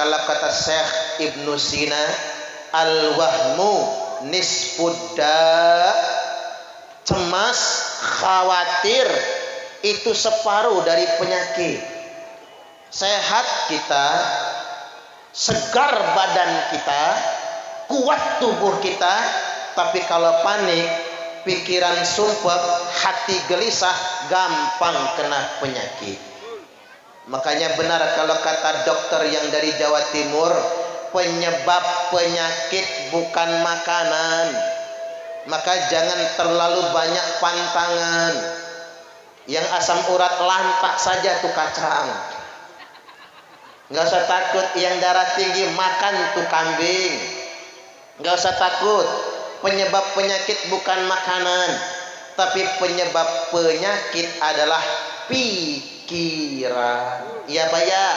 Kalau kata Syekh Ibnu Sina, al-wahmu nisfudda, cemas, khawatir itu separuh dari penyakit. Sehat kita, segar badan kita, kuat tubuh kita, tapi kalau panik, pikiran sumpek, hati gelisah, gampang kena penyakit. Makanya benar kalau kata dokter yang dari Jawa Timur, penyebab penyakit bukan makanan. Maka jangan terlalu banyak pantangan. Yang asam urat lantak saja tuh kacang. Nggak usah takut yang darah tinggi makan tuh kambing. Nggak usah takut. Penyebab penyakit bukan makanan, tapi penyebab penyakit adalah pikiran. Iya Pak ya?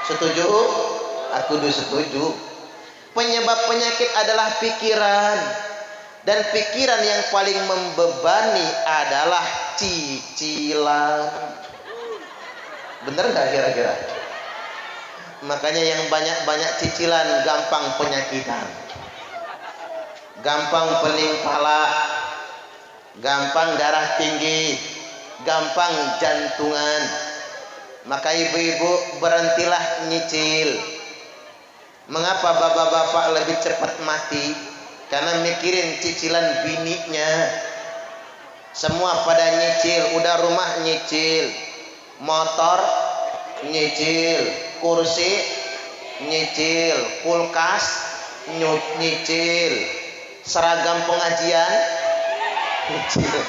Setuju? Aku setuju. Penyebab penyakit adalah pikiran, dan pikiran yang paling membebani adalah cicilan. Bener nggak kira-kira? Makanya yang banyak-banyak cicilan gampang penyakitan, gampang pening pala, gampang darah tinggi, gampang jantungan. Maka ibu-ibu berhentilah nyicil. Mengapa bapak-bapak lebih cepat mati? Karena mikirin cicilan bininya. Semua pada nyicil, udah rumah nyicil, motor nyicil, kursi nyicil, kulkas nyicil, seragam pengajian nyicil.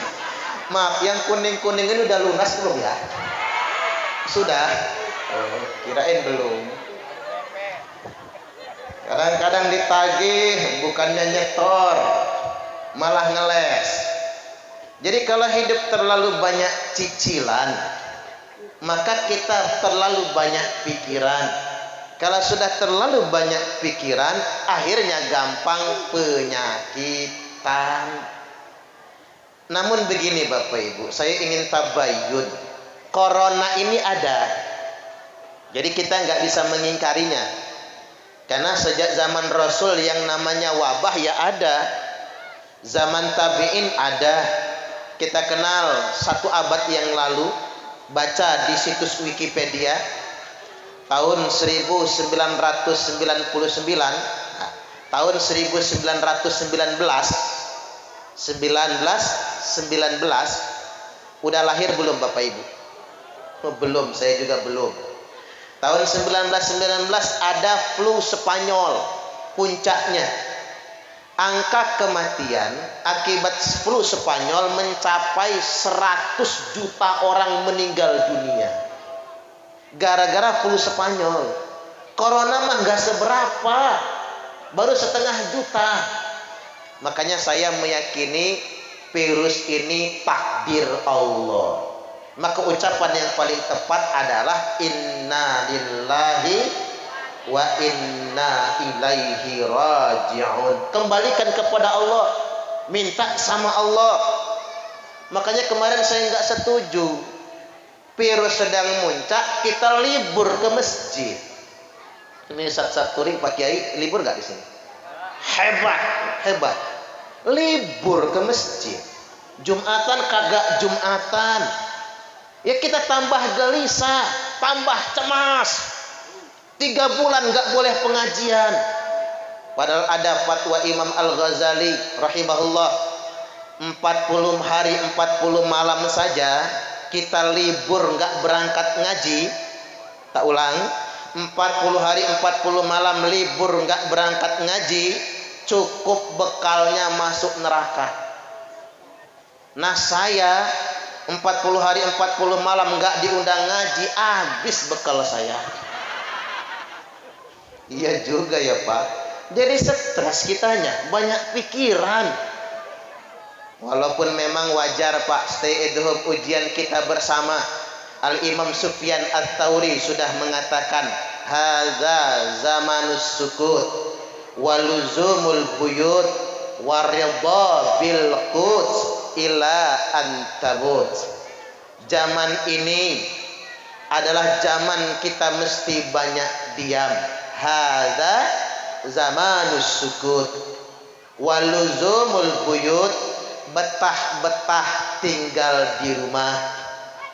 Maaf, yang kuning-kuning ini udah lunas belum ya? Sudah? Oh, kirain belum. Kadang-kadang ditagih, bukannya nyetor, malah ngeles. Jadi kalau hidup terlalu banyak cicilan, maka kita terlalu banyak pikiran. Kalau sudah terlalu banyak pikiran, akhirnya gampang penyakitan. Namun begini Bapak Ibu, saya ingin tabayun. Corona ini ada, jadi kita nggak bisa mengingkarinya. Karena sejak zaman Rasul yang namanya wabah ya ada, zaman tabi'in ada. Kita kenal 1 abad yang lalu, baca di situs Wikipedia tahun 1999, tahun 1919 udah lahir belum Bapak Ibu? Oh, belum, saya juga belum. Tahun 1919 ada flu Spanyol, puncaknya. Angka kematian akibat flu Spanyol mencapai 100 juta orang meninggal dunia. Gara-gara flu Spanyol. Corona mah nggak seberapa, baru 1,5 juta. Makanya saya meyakini virus ini takdir Allah. Maka ucapan yang paling tepat adalah inna lillahi wa inna ilaihi raji'un. Kembalikan kepada Allah, minta sama Allah. Makanya kemarin saya nggak setuju, virus sedang muncak kita libur ke masjid. Ini Ustaz Turi Pak Kiai libur nggak di sini? Hebat. Libur ke masjid. Jumatan kagak Jumatan. Ya kita tambah gelisah, tambah cemas. 3 bulan nggak boleh pengajian. Padahal ada fatwa Imam Al-Ghazali rahimahullah, 40 hari 40 malam saja kita libur nggak berangkat ngaji. Tak ulang, 40 hari 40 malam libur nggak berangkat ngaji, cukup bekalnya masuk neraka. Nah saya 40 hari 40 malam nggak diundang ngaji, habis bekal saya. Iya juga ya Pak. Jadi stres kitanya, banyak pikiran. Walaupun memang wajar Pak, stay at home ujian kita bersama. Al-Imam Sufyan Ats-Tsauri sudah mengatakan, hadza zamanus sukut waluzumul buyut waridha bil quds ila antabut. Zaman ini adalah zaman kita mesti banyak diam. hadza zamanus sukut waluzumul buyut, betah-betah tinggal di rumah,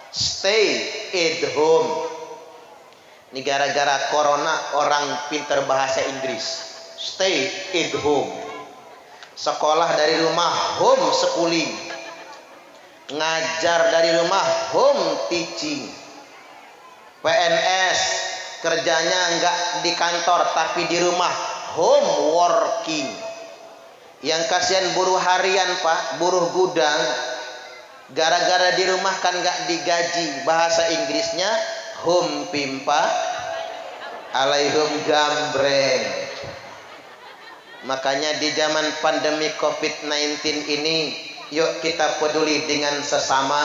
stay at home. Ini gara-gara corona orang pintar bahasa Inggris, stay at home. Sekolah dari rumah, home schooling. Ngajar dari rumah, home teaching. PNS kerjanya enggak di kantor tapi di rumah, home working. Yang kasihan buruh harian Pak, buruh gudang, gara-gara di rumah kan enggak digaji, bahasa Inggrisnya home pimpa alaihum gambreng. Makanya di zaman pandemi COVID-19 ini, yuk kita peduli dengan sesama,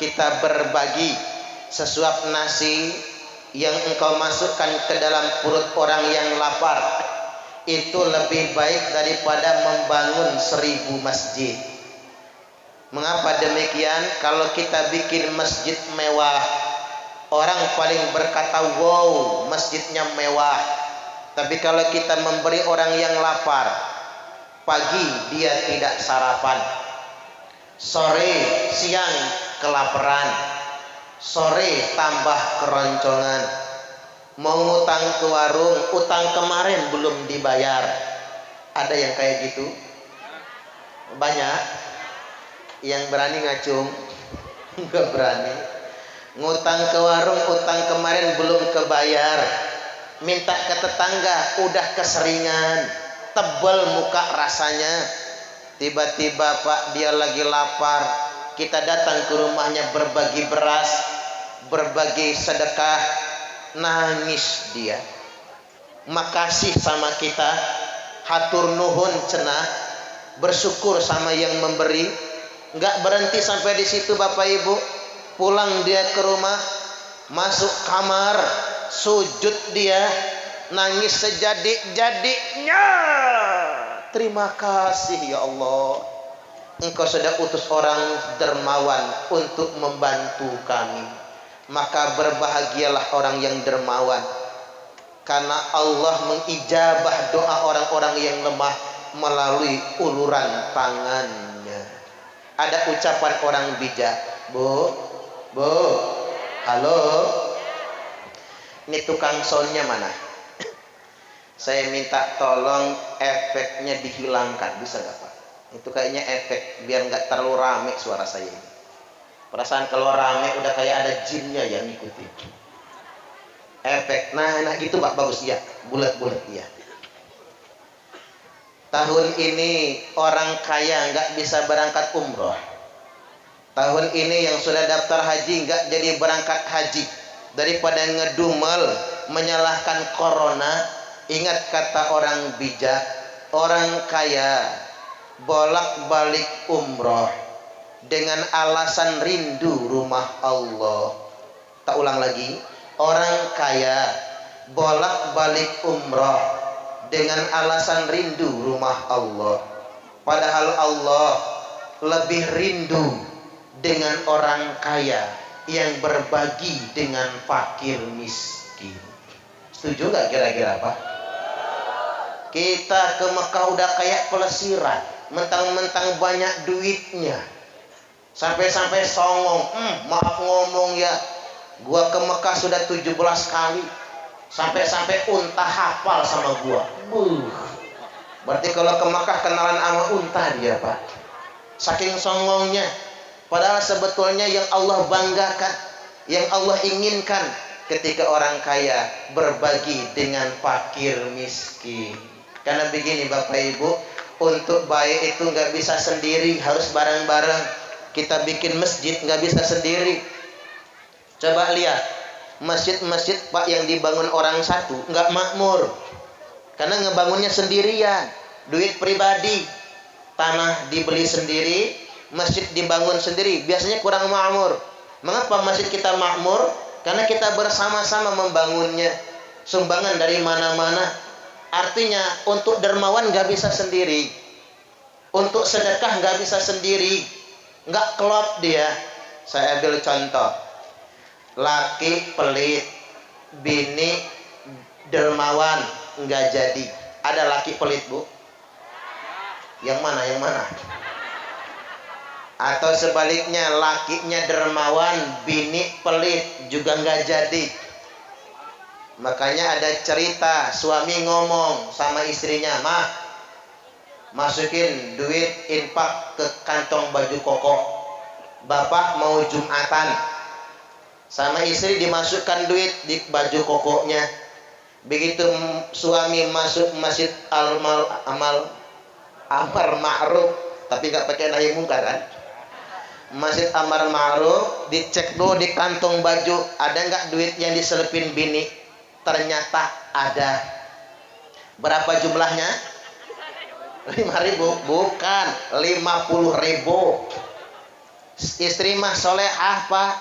kita berbagi sesuap nasi yang engkau masukkan ke dalam perut orang yang lapar. Itu lebih baik daripada membangun 1000 masjid. Mengapa demikian? Kalau kita bikin masjid mewah, orang paling berkata, wow, masjidnya mewah. Tapi kalau kita memberi orang yang lapar, pagi dia tidak sarapan, sore siang kelaparan, sore tambah keroncongan. Mau ngutang ke warung, utang kemarin belum dibayar. Ada yang kayak gitu? Banyak. Yang berani ngacung? Enggak berani. Ngutang ke warung, utang kemarin belum kebayar. Minta ke tetangga, udah keseringan, tebel muka rasanya. Tiba-tiba Pak, dia lagi lapar, kita datang ke rumahnya berbagi beras, berbagi sedekah, nangis dia. Makasih sama kita, hatur nuhun cenah, bersyukur sama yang memberi. Enggak berhenti sampai di situ Bapak Ibu. Pulang dia ke rumah, masuk kamar, sujud dia, nangis sejadik-jadiknya. Terima kasih ya Allah, Engkau sudah utus orang dermawan untuk membantu kami. Maka berbahagialah orang yang dermawan, karena Allah mengijabah doa orang-orang yang lemah melalui uluran tangannya. Ada ucapan orang bijak, Bu, halo, ini tukang soundnya mana? Saya minta tolong efeknya dihilangkan, bisa gak Pak? Itu kayaknya efek biar nggak terlalu rame suara saya ini. Perasaan kalau rame udah kayak ada jinnya yang ngikutin. Efek, nah gitu Pak, bagus ya, bulat-bulat ya. Tahun ini orang kaya nggak bisa berangkat umroh. Tahun ini yang sudah daftar haji nggak jadi berangkat haji. Daripada ngedumel menyalahkan corona, ingat kata orang bijak, orang kaya bolak-balik umroh dengan alasan rindu rumah Allah. Tak ulang lagi, orang kaya bolak-balik umroh dengan alasan rindu rumah Allah. Padahal Allah lebih rindu dengan orang kaya yang berbagi dengan fakir miskin. Setuju gak kira-kira Pak? Kita ke Mekah udah kayak pelesiran, mentang-mentang banyak duitnya, sampai-sampai songong. Maaf ngomong ya, gua ke Mekah sudah 17 kali, sampai-sampai unta hafal sama gua. Berarti kalau ke Mekah kenalan sama unta dia Pak, saking songongnya. Padahal sebetulnya yang Allah banggakan, yang Allah inginkan ketika orang kaya berbagi dengan fakir miskin. Karena begini Bapak Ibu, untuk baik itu nggak bisa sendiri, harus bareng-bareng. Kita bikin masjid nggak bisa sendiri. Coba lihat masjid-masjid Pak yang dibangun orang satu nggak makmur, karena ngebangunnya sendirian, duit pribadi, tanah dibeli sendiri, masjid dibangun sendiri, biasanya kurang makmur. Mengapa masjid kita makmur? Karena kita bersama-sama membangunnya, sumbangan dari mana-mana. Artinya untuk dermawan nggak bisa sendiri, untuk sedekah nggak bisa sendiri, nggak klop dia. Saya ambil contoh, laki pelit, bini dermawan, nggak jadi. Ada laki pelit, Bu? Yang mana? Yang mana? Atau sebaliknya, lakinya dermawan, bini pelit, juga nggak jadi. Makanya ada cerita, suami ngomong sama istrinya, "Mah, masukin duit infak ke kantong baju koko. Bapak mau Jumatan." Sama istri dimasukkan duit di baju kokonya. Begitu suami masuk masjid Amar Ma'ruf, tapi nggak pakai nahi mungkar kan? Masjid Amar Ma'ruf, dicek dulu di kantong baju, ada nggak duit yang diselipin bini? Ternyata ada. Berapa jumlahnya? 5.000? Bukan, 50.000. Istri mah solehah, Pak.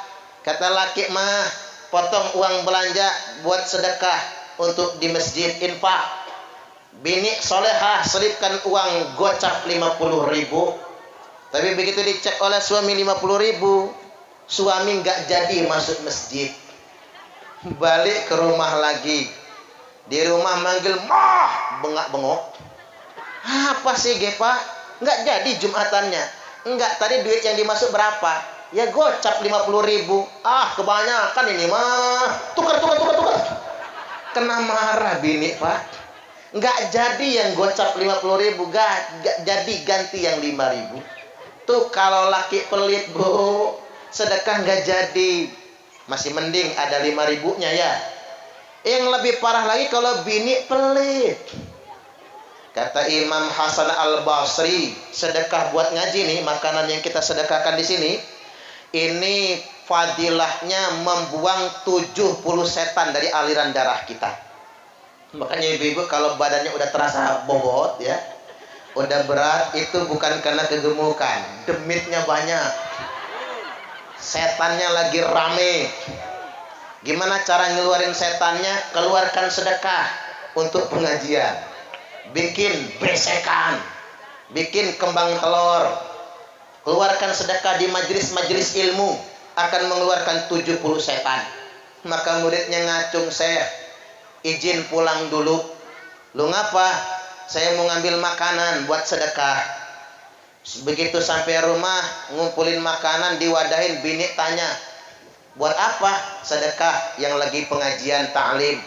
Kata laki mah, potong uang belanja buat sedekah untuk di masjid infak. Bini solehah, selipkan uang gocap 50.000. Tapi begitu dicek oleh suami 50.000, suami nggak jadi masuk masjid. Balik ke rumah lagi. Di rumah manggil, "Mah!" Bengak-bengok. "Apa sih, Pak? Nggak jadi Jumatannya." "Enggak, tadi duit yang dimasuk berapa?" "Ya gocap 50.000. "Ah, kebanyakan ini mah. Tukar. Kena marah bini, Pak. Nggak jadi yang gocap 50.000, nggak jadi, ganti yang 5.000. Tuh kalau laki pelit, Bu, sedekah nggak jadi. Masih mending ada 5.000-nya ya. Yang lebih parah lagi kalau bini pelit. Kata Imam Hasan Al-Basri, sedekah buat ngaji nih, makanan yang kita sedekahkan di sini, ini fadilahnya membuang 70 setan dari aliran darah kita. Makanya ibu-ibu kalau badannya udah terasa bobot ya, udah berat, itu bukan karena kegemukan, demitnya banyak, setannya lagi rame. Gimana cara ngeluarin setannya? Keluarkan sedekah untuk pengajian, bikin besekan, bikin kembang telur, keluarkan sedekah di majelis-majelis ilmu, akan mengeluarkan 70 setan. Maka muridnya ngacung, "Syekh, izin pulang dulu." "Lu ngapa?" "Saya mau ngambil makanan buat sedekah." Begitu sampai rumah, ngumpulin makanan, diwadahin, bini tanya, "Buat apa?" "Sedekah, yang lagi pengajian ta'lim."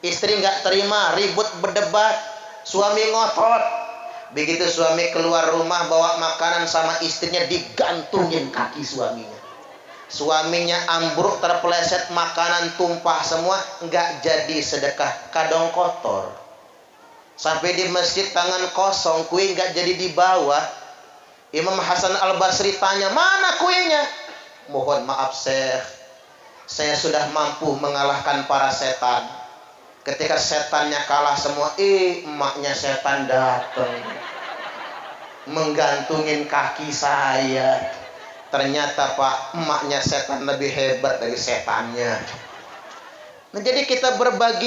Istri nggak terima, ribut berdebat, suami ngotot. Begitu suami keluar rumah bawa makanan sama istrinya, digantungin kaki suaminya. Suaminya ambruk, terpeleset, makanan tumpah semua, nggak jadi sedekah, kadang kotor. Sampai di masjid tangan kosong, kue nggak jadi dibawa. Imam Hasan Al-Basri tanya, "Mana kuenya?" "Mohon maaf, Syekh, saya sudah mampu mengalahkan para setan. Ketika setannya kalah semua, emaknya setan datang, menggantungin kaki saya. Ternyata, Pak, emaknya setan lebih hebat dari setannya." Nah, jadi kita berbagi